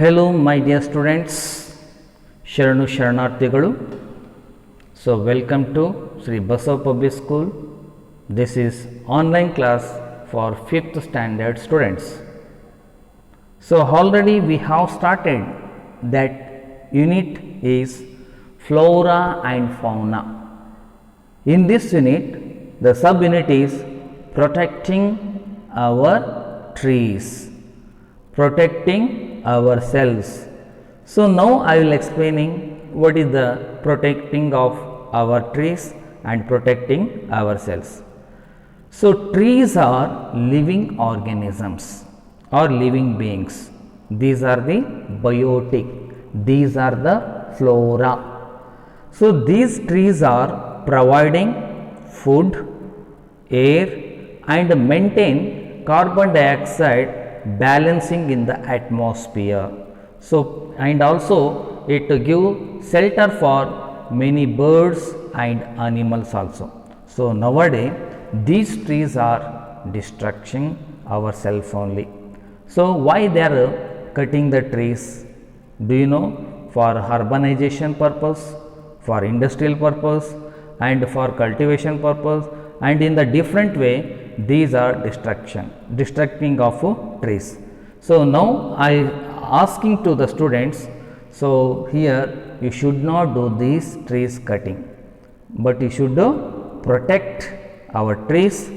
Hello, my dear students. Sharanu Sharanarthigalu. So, welcome to Sri Basava Public School. This is online class for 5th standard students. So, already we have started that unit is flora and fauna. In this unit, the subunit is protecting our trees, protecting ourselves. So, now I will explaining what is the protecting of our trees and protecting ourselves. So, trees are living organisms or living beings. These are the biotic, these are the flora. So, these trees are providing food, air and maintain carbon dioxide balancing in the atmosphere. So, and also it give shelter for many birds and animals also. So, nowadays these trees are destructing ourselves only. So, why they are cutting the trees? Do you know? For urbanization purpose, for industrial purpose and for cultivation purpose, and in the different way these are destructing of trees. So, now I asking to the students, so here you should not do these trees cutting, but you should protect our trees,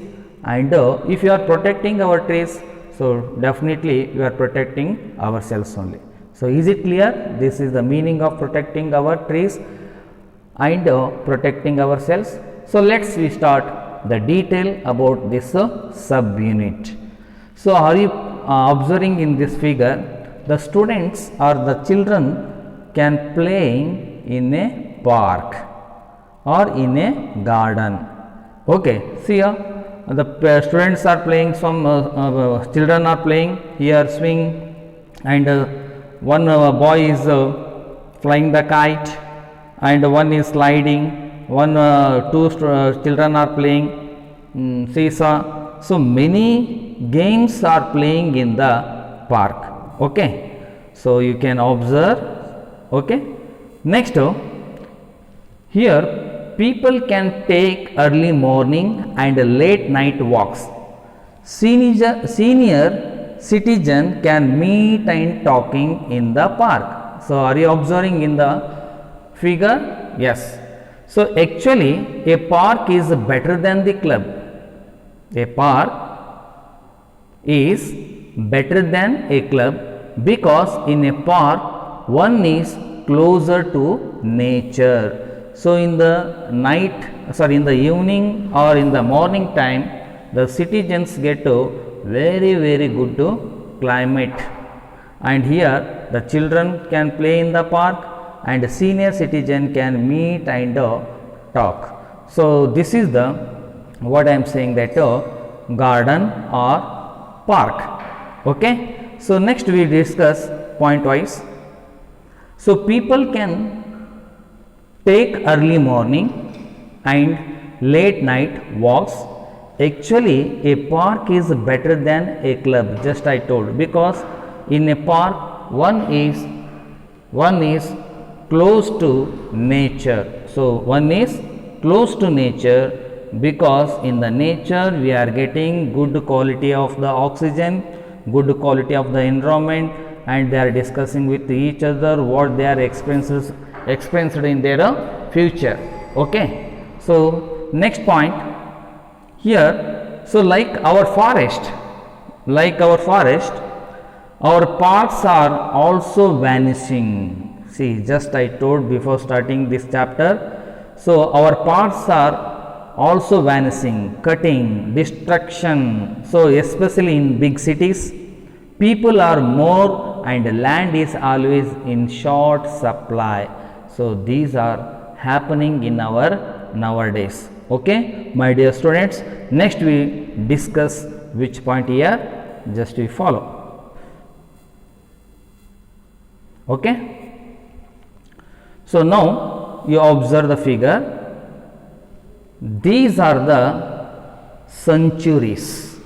and if you are protecting our trees, so definitely you are protecting ourselves only. So, is it clear? This is the meaning of protecting our trees and protecting ourselves. So, let us we start the detail about this subunit. So, are you observing in this figure, the students or the children can playing in a park or in a garden. Okay, see here the students are playing, some children are playing here swing, and one boy is flying the kite and one is sliding, two children are playing seesaw. So, many games are playing in the park. Okay. So, you can observe. Okay. Next, here people can take early morning and late night walks. Senior citizen can meet and talking in the park. So, are you observing in the figure? Yes. So, actually a park is better than the club. A park is better than a club because in a park one is closer to nature. So, in the in the evening or in the morning time, the citizens get to very good to climate, and here the children can play in the park and senior citizen can meet and talk. So, this is the what I am saying, that garden or park. Okay. So, next we discuss point wise. So, people can take early morning and late night walks. Actually a park is better than a club, just I told, because in a park one is close to nature. So, one is close to nature because in the nature we are getting good quality of the oxygen, good quality of the environment, and they are discussing with each other what they are experienced in their future. Okay. So, next point here. So, like our forest, our parks are also vanishing. See, just I told before starting this chapter. So, our parks are also vanishing, cutting, destruction. So, especially in big cities, people are more and land is always in short supply. So, these are happening in our nowadays. Okay, my dear students, next we discuss which point here, just we follow. Okay. So, now you observe the figure. These are the centuries.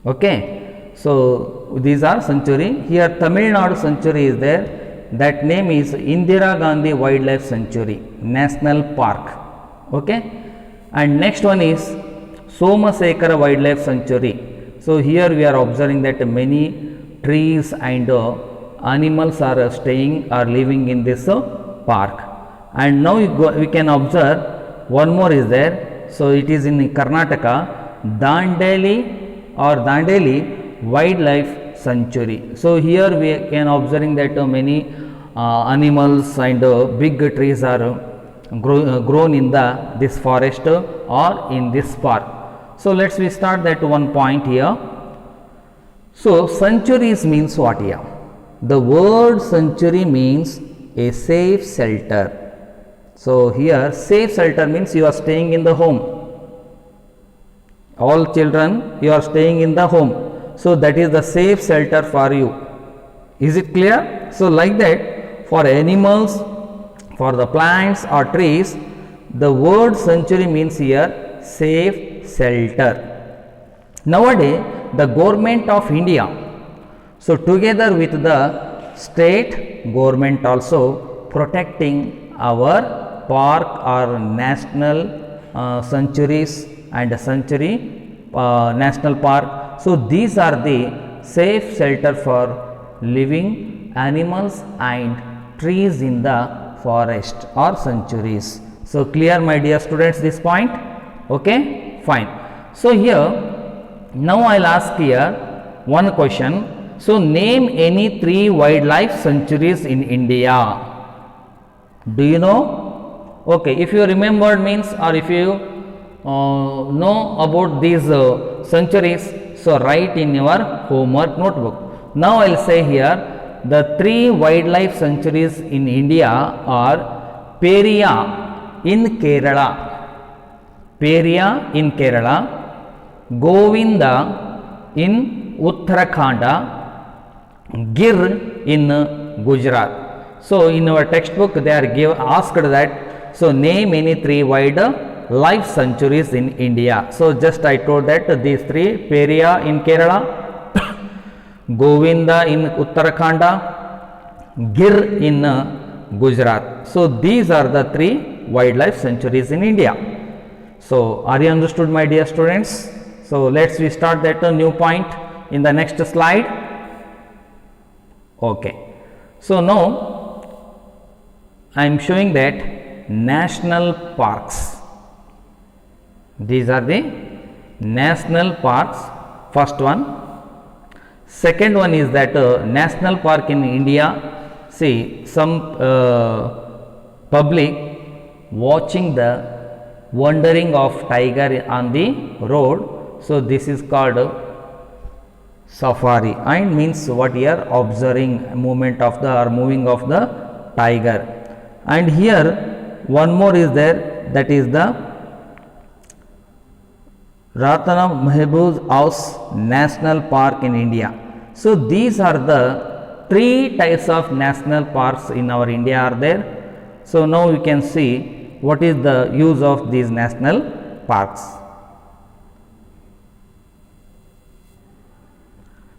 Okay. So, these are sanctuary. Here Tamil Nadu sanctuary is there. That name is Indira Gandhi Wildlife Sanctuary, National Park. Okay. And next one is Somasekara Wildlife Sanctuary. So here we are observing that many trees and animals are staying or living in this park. And now we can observe one more is there. So it is in Karnataka, Dandeli Wildlife Sanctuary. So here we can observing that many animals and big trees are grown in this forest or in this park. So let's we start that one point here. So sanctuaries means what here? The word sanctuary means a safe shelter. So here safe shelter means you are staying in the home. All children, you are staying in the home. So that is the safe shelter for you. Is it clear? So like that, for animals, for the plants or trees, the word sanctuary means here safe shelter. Nowadays, the government of India, so together with the state government also protecting our park or national sanctuaries and sanctuary national park. So these are the safe shelter for living animals and trees in the forest or sanctuaries. So clear my dear students this point? Okay, fine. So here now I'll ask here one question. So name any 3 wildlife sanctuaries in India. Do you know? Okay, if you remembered means, or if you know about these sanctuaries, so write in your homework notebook. Now I will say here the 3 wildlife sanctuaries in India are Periya in Kerala, Periya in Kerala, Govinda in Uttarakhand, Gir in Gujarat. So in our textbook they are asked that, so name any 3 wildlife sanctuaries in India. So just I told that these 3, Periya in Kerala, Govinda in Uttarakhand, Gir in Gujarat. So these are the 3 wildlife sanctuaries in India. So are you understood my dear students? So let's we start that new point in the next slide. Okay. So now I am showing that national parks. These are the national parks. First one. Second one is that national park in India. See, some public watching the wandering of tiger on the road. So this is called safari, and means what here observing movement of the or moving of the tiger. And here one more is there, that is the Ratana Mehboob House National Park in India. So these are the 3 types of national parks in our India are there. So now we can see what is the use of these national parks.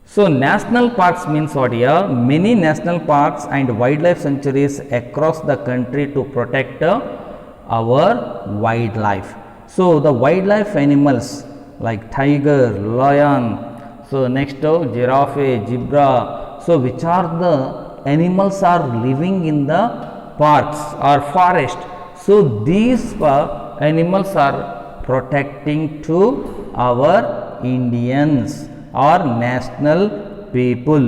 So national parks means what here? Many national parks and wildlife sanctuaries across the country to protect our wildlife. So the wildlife animals like tiger, lion, so next giraffe, zebra. So which are the animals are living in the parks or forest. So these animals are protecting to our Indians or national people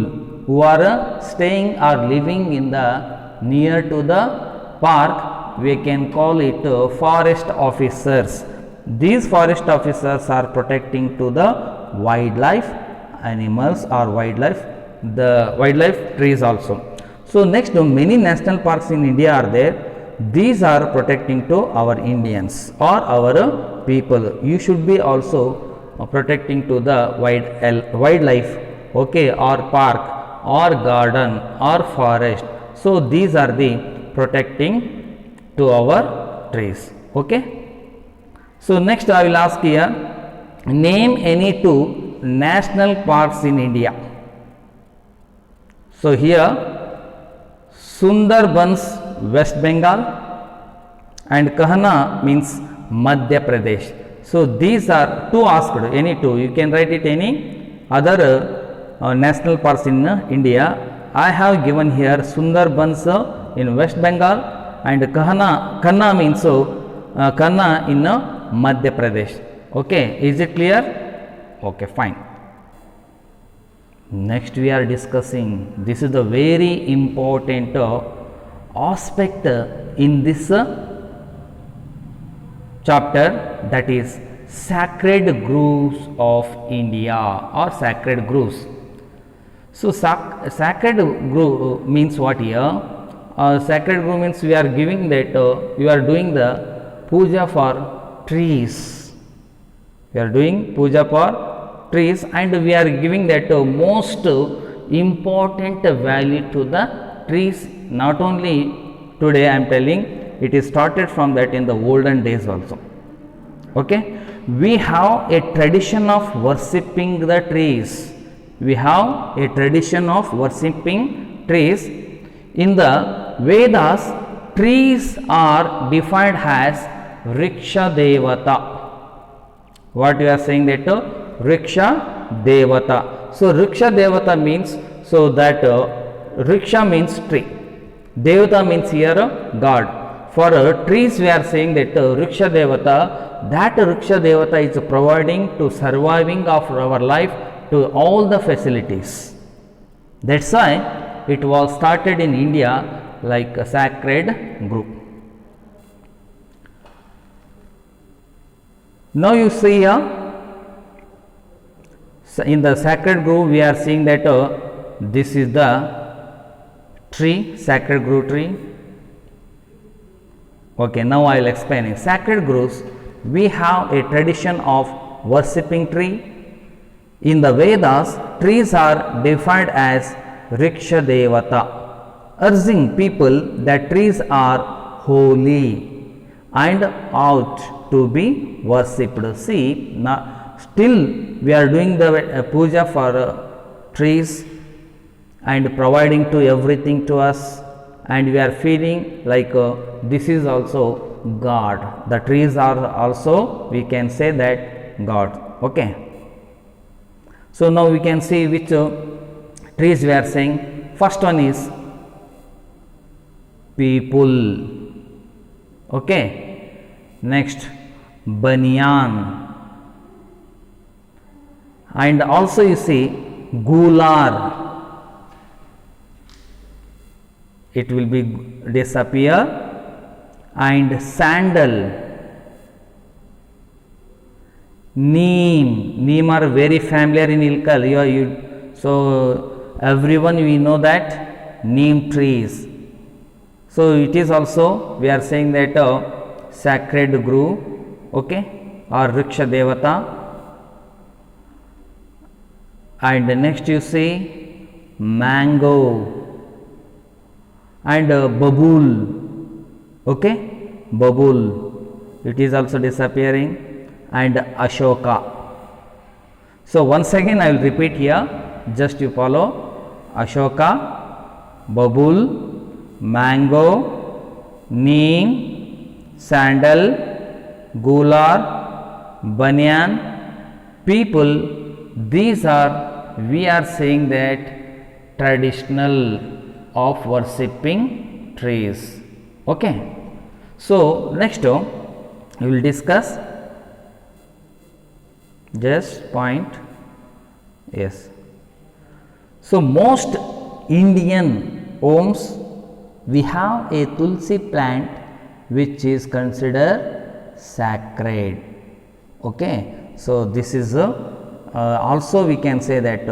who are staying or living in the near to the park. We can call it forest officers. These forest officers are protecting to the wildlife animals or the wildlife trees also. So next, many national parks in India are there. These are protecting to our Indians or our people. You should be also protecting to the wildlife, okay, or park or garden or forest. So these are the protecting to our trees. Okay. So next I will ask here, name any 2 national parks in India. So here Sundarbans, West Bengal, and Kahana means Madhya Pradesh. So these are two asked, any two, you can write it any other national parks in India. I have given here Sundarbans in West Bengal and Kanha means Kanha in Madhya Pradesh. Okay, is it clear? Okay, fine. Next we are discussing, this is the very important aspect in this chapter, that is sacred groves of India or sacred groves. So sacred grove means what here? Sacred grove means we are giving that you are doing the puja for trees. We are doing puja for trees and we are giving that most important value to the trees. Not only today I am telling, it is started from that in the olden days also. Okay, we have a tradition of worshipping the trees. We have a tradition of worshipping trees. In the Vedas, trees are defined as Vriksha Devata. What you are saying that Vriksha Devata. So Vriksha Devata means, so that Vriksha means tree, Devata means here God. For trees we are saying that Vriksha Devata, that Vriksha Devata is providing to surviving of our life to all the facilities. That's why it was started in India like a sacred group. Now you see here, in the sacred grove we are seeing that this is the tree, sacred grove tree. Okay, now I will explain it. Sacred groves, we have a tradition of worshipping tree. In the Vedas, trees are defined as Vriksha Devata, urging people that trees are holy and ought to be worshipped. See, now still we are doing the puja for trees and providing to everything to us, and we are feeling like this is also God. The trees are also, we can say that, God. Okay. So now we can see which trees we are saying. First one is people. Okay. Next, banyan. And also you see gular. It will be disappear. And sandal, neem are very familiar in Ilkal. So everyone we know that neem trees. So it is also, we are saying that sacred grove, okay, or Vriksha Devata. And next you see mango and babul. Okay, babul, it is also disappearing, and Ashoka. So once again I will repeat here, just you follow: Ashoka, babul, mango, neem, sandal, gular, banyan, people. These are, we are saying that traditional of worshipping trees. Okay. So next we will discuss, just point, yes. So most Indian homes we have a tulsi plant which is considered sacred. Okay. So this is also we can say that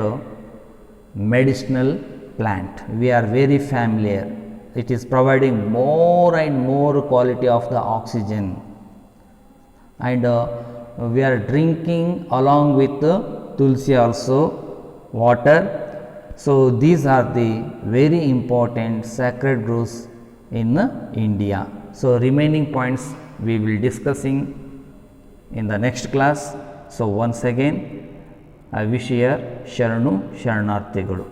medicinal plant. We are very familiar. It is providing more and more quality of the oxygen, and we are drinking along with tulsi also water. So these are the very important sacred groves in India. So remaining points we will discussing in the next class. So once again I wish you Sharanu Sharanarthigalu.